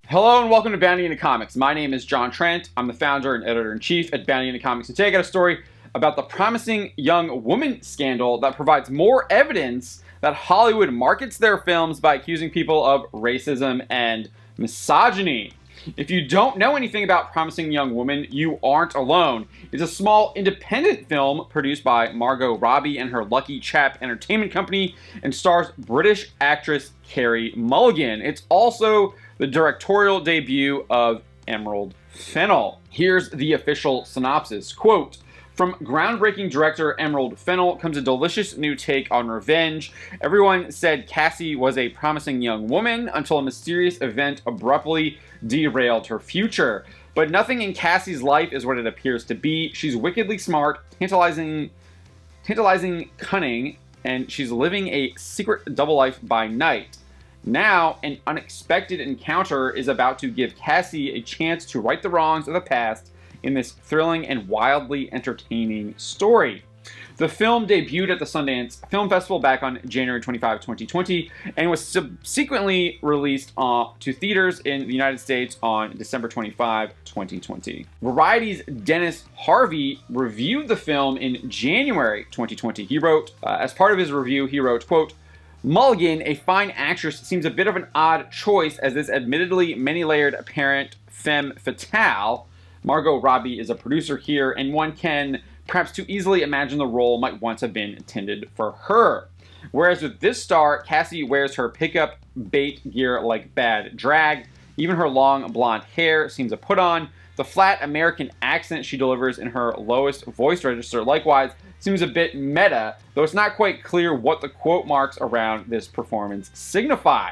Hello and welcome to Bounty into Comics. My name is John Trent. I'm the founder and editor-in-chief at Bounty into Comics. And today I got a story about the promising young woman scandal that provides more evidence that Hollywood markets their films by accusing people of racism and misogyny. If you don't know anything about Promising Young Woman, you aren't alone. It's a small independent film produced by Margot Robbie and her Lucky Chap Entertainment Company and stars British actress Carrie Mulligan. It's also the directorial debut of Emerald Fennell. Here's the official synopsis. Quote, "From groundbreaking director Emerald Fennell comes a delicious new take on revenge. Everyone said Cassie was a promising young woman until a mysterious event abruptly derailed her future. But nothing in Cassie's life is what it appears to be. She's wickedly smart, tantalizing cunning, and she's living a secret double life by night. Now, an unexpected encounter is about to give Cassie a chance to right the wrongs of the past in this thrilling and wildly entertaining story." The film debuted at the Sundance Film Festival back on January 25, 2020, and was subsequently released to theaters in the United States on December 25, 2020. Variety's Dennis Harvey reviewed the film in January 2020. He wrote, as part of his review, he wrote, quote, "Mulligan, a fine actress, seems a bit of an odd choice as this admittedly many-layered apparent femme fatale. Margot Robbie is a producer here, and one can perhaps too easily imagine the role might once have been intended for her. Whereas with this star, Cassie wears her pickup bait gear like bad drag. Even her long blonde hair seems a put-on. The flat American accent she delivers in her lowest voice register likewise seems a bit meta, though it's not quite clear what the quote marks around this performance signify."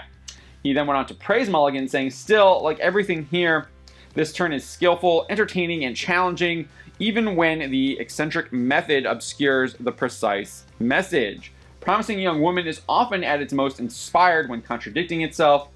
He then went on to praise Mulligan, saying, "Still, like everything here, this turn is skillful, entertaining, and challenging, even when the eccentric method obscures the precise message. Promising Young Woman is often at its most inspired when contradicting itself.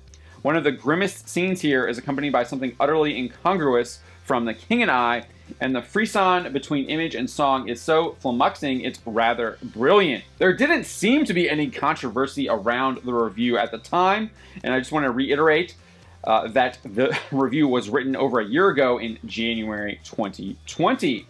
One of the grimmest scenes here is accompanied by something utterly incongruous from The King and I, and the frisson between image and song is so flummoxing it's rather brilliant." There didn't seem to be any controversy around the review at the time, and I just want to reiterate that the review was written over a year ago in January 2020.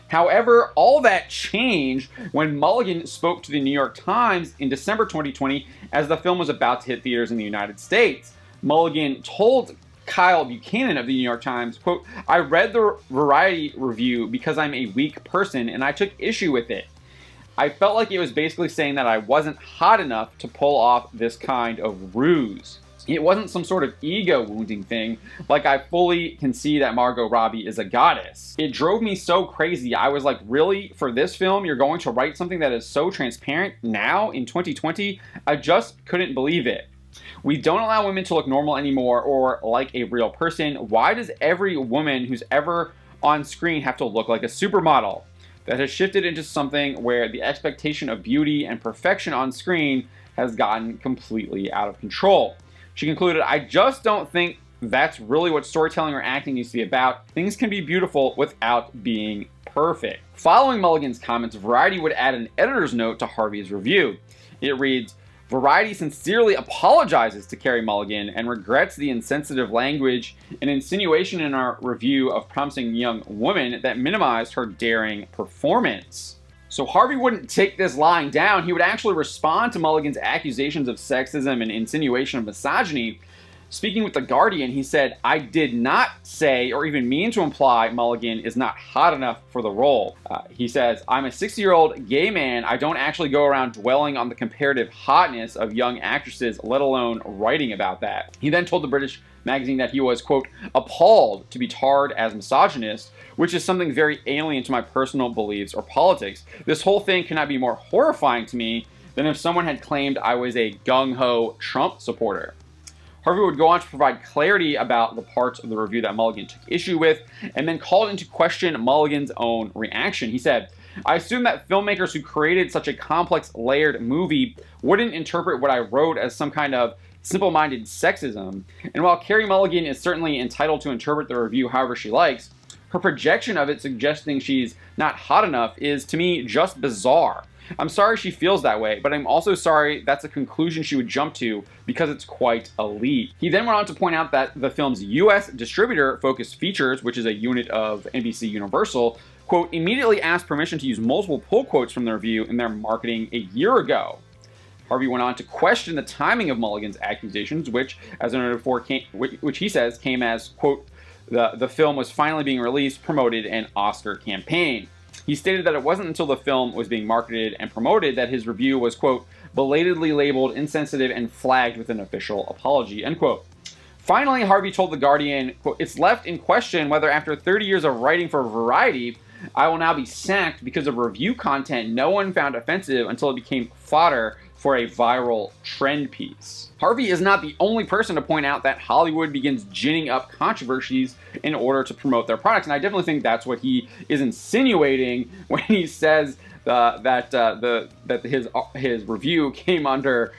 However, all that changed when Mulligan spoke to the New York Times in December 2020 as the film was about to hit theaters in the United States. Mulligan told Kyle Buchanan of the New York Times, quote, "I read the Variety review because I'm a weak person and I took issue with it. I felt like it was basically saying that I wasn't hot enough to pull off this kind of ruse. It wasn't some sort of ego-wounding thing, like I fully can see that Margot Robbie is a goddess. It drove me so crazy. I was like, really? For this film, you're going to write something that is so transparent now in 2020? I just couldn't believe it. We don't allow women to look normal anymore or like a real person. Why does every woman who's ever on screen have to look like a supermodel? That has shifted into something where the expectation of beauty and perfection on screen has gotten completely out of control." She concluded, "I just don't think that's really what storytelling or acting needs to be about. Things can be beautiful without being perfect." Following Mulligan's comments, Variety would add an editor's note to Harvey's review. It reads, "Variety sincerely apologizes to Carrie Mulligan and regrets the insensitive language and insinuation in our review of Promising Young Woman that minimized her daring performance." So Harvey wouldn't take this lying down. He would actually respond to Mulligan's accusations of sexism and insinuation of misogyny. Speaking with The Guardian, he said, "I did not say or even mean to imply Mulligan is not hot enough for the role." He says, "I'm a 60-year-old gay man. I don't actually go around dwelling on the comparative hotness of young actresses, let alone writing about that." He then told the British magazine that he was, quote, "appalled to be tarred as misogynist, which is something very alien to my personal beliefs or politics. This whole thing cannot be more horrifying to me than if someone had claimed I was a gung-ho Trump supporter." Harvey would go on to provide clarity about the parts of the review that Mulligan took issue with, and then called into question Mulligan's own reaction. He said, "I assume that filmmakers who created such a complex, layered movie wouldn't interpret what I wrote as some kind of simple-minded sexism. And while Carrie Mulligan is certainly entitled to interpret the review however she likes, her projection of it suggesting she's not hot enough is, to me, just bizarre. I'm sorry she feels that way, but I'm also sorry that's a conclusion she would jump to because it's quite elite. He then went on to point out that the film's US distributor, Focus Features, which is a unit of NBC Universal, quote, immediately asked permission to use multiple pull quotes from the review in their marketing a year ago. Harvey went on to question the timing of Mulligan's accusations, which, as I noted before, which he says came as, quote, the film was finally being released, promoted, and Oscar campaign. He stated that it wasn't until the film was being marketed and promoted that his review was, quote, belatedly labeled insensitive and flagged with an official apology, end quote. Finally, Harvey told The Guardian, quote, it's left in question whether after 30 years of writing for Variety, I will now be sacked because of review content no one found offensive until it became fodder for a viral trend piece. Harvey is not the only person to point out that Hollywood begins ginning up controversies in order to promote their products, and I definitely think that's what he is insinuating when he says that his review came under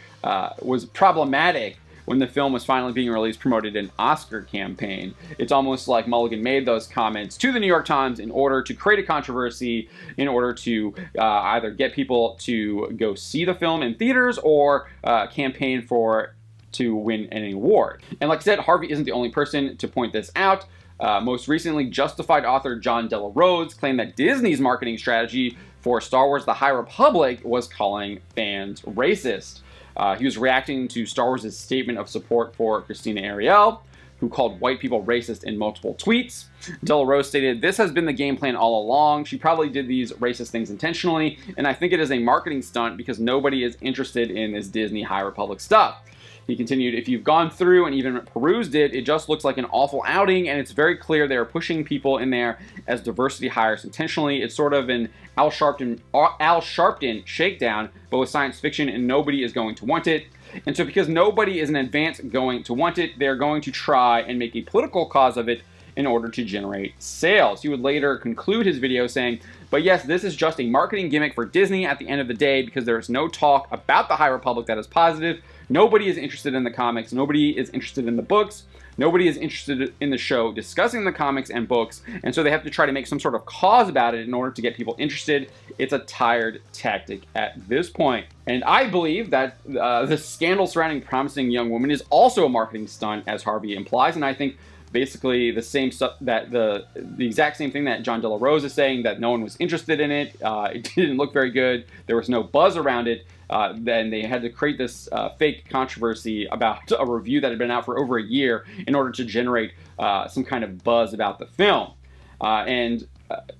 was problematic when the film was finally being released, promoted, an Oscar campaign. It's almost like Mulligan made those comments to the New York Times in order to create a controversy, in order to either get people to go see the film in theaters or campaign to win an award. And like I said, Harvey isn't the only person to point this out. Most recently, Justified author John Della Rose claimed that Disney's marketing strategy for Star Wars: The High Republic was calling fans racist. He was reacting to Star Wars' statement of support for Christina Ariel, who called white people racist in multiple tweets. Della Rose stated, this has been the game plan all along. She probably did these racist things intentionally, and I think it is a marketing stunt because nobody is interested in this Disney High Republic stuff. He continued, if you've gone through and even perused it, it just looks like an awful outing, and it's very clear they're pushing people in there as diversity hires intentionally. It's sort of an Al Sharpton shakedown, but with science fiction, and nobody is going to want it. And so because nobody is in advance going to want it, they're going to try and make a political cause of it in order to generate sales. He would later conclude his video saying, but yes, this is just a marketing gimmick for Disney at the end of the day because there's no talk about the High Republic that is positive. Nobody is interested in the comics. Nobody is interested in the books. Nobody is interested in the show discussing the comics and books, and so they have to try to make some sort of cause about it in order to get people interested. It's a tired tactic at this point. And I believe that the scandal surrounding Promising Young Woman is also a marketing stunt, as Harvey implies, and I think basically the same stuff, that the exact same thing that John Della Rose is saying, that no one was interested in it. It didn't look very good. There was no buzz around it. Then they had to create this fake controversy about a review that had been out for over a year in order to generate some kind of buzz about the film.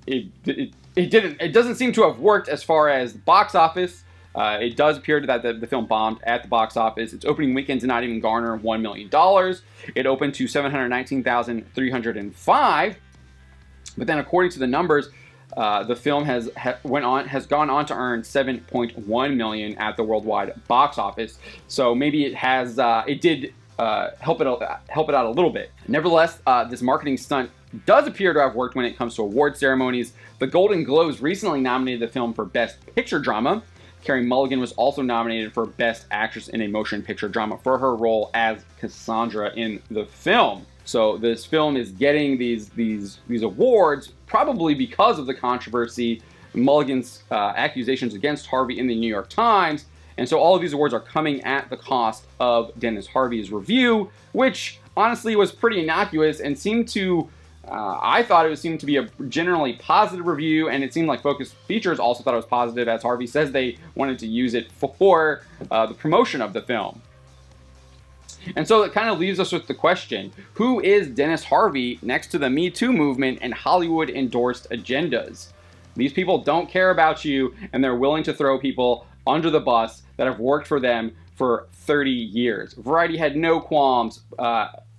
It doesn't seem to have worked as far as the box office. It does appear that the film bombed at the box office. Its opening weekend did not even garner $1 million. It opened to $719,305. But then according to the numbers, the film has gone on to earn $7.1 million at the worldwide box office. So maybe it did help it out a little bit. Nevertheless, this marketing stunt does appear to have worked when it comes to award ceremonies. The Golden Globes recently nominated the film for Best Picture Drama. Carrie Mulligan was also nominated for Best Actress in a Motion Picture Drama for her role as Cassandra in the film. So this film is getting these awards probably because of the controversy, Mulligan's accusations against Harvey in the New York Times. And so all of these awards are coming at the cost of Dennis Harvey's review, which honestly was pretty innocuous and seemed to, I thought it seemed to be a generally positive review, and it seemed like Focus Features also thought it was positive, as Harvey says they wanted to use it for the promotion of the film. And so it kind of leaves us with the question, who is Dennis Harvey next to the Me Too movement and Hollywood-endorsed agendas? These people don't care about you, and they're willing to throw people under the bus that have worked for them for 30 years. Variety had no qualms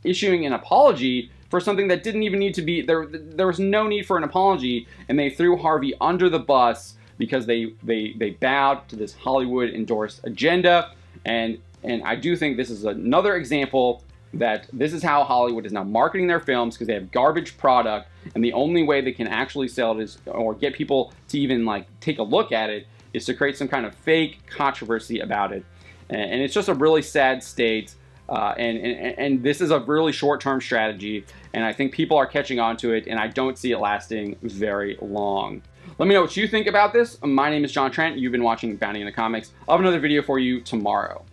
issuing an apology for something that didn't even need to be, there was no need for an apology, and they threw Harvey under the bus because they bowed to this Hollywood-endorsed agenda. And I do think this is another example that this is how Hollywood is now marketing their films, because they have garbage product, and the only way they can actually sell it is, or get people to even like take a look at it, is to create some kind of fake controversy about it. And it's just a really sad state. And this is a really short-term strategy, and I think people are catching on to it, and I don't see it lasting very long. Let me know what you think about this. My name is John Trent. You've been watching Bounty in the Comics. I'll have another video for you tomorrow.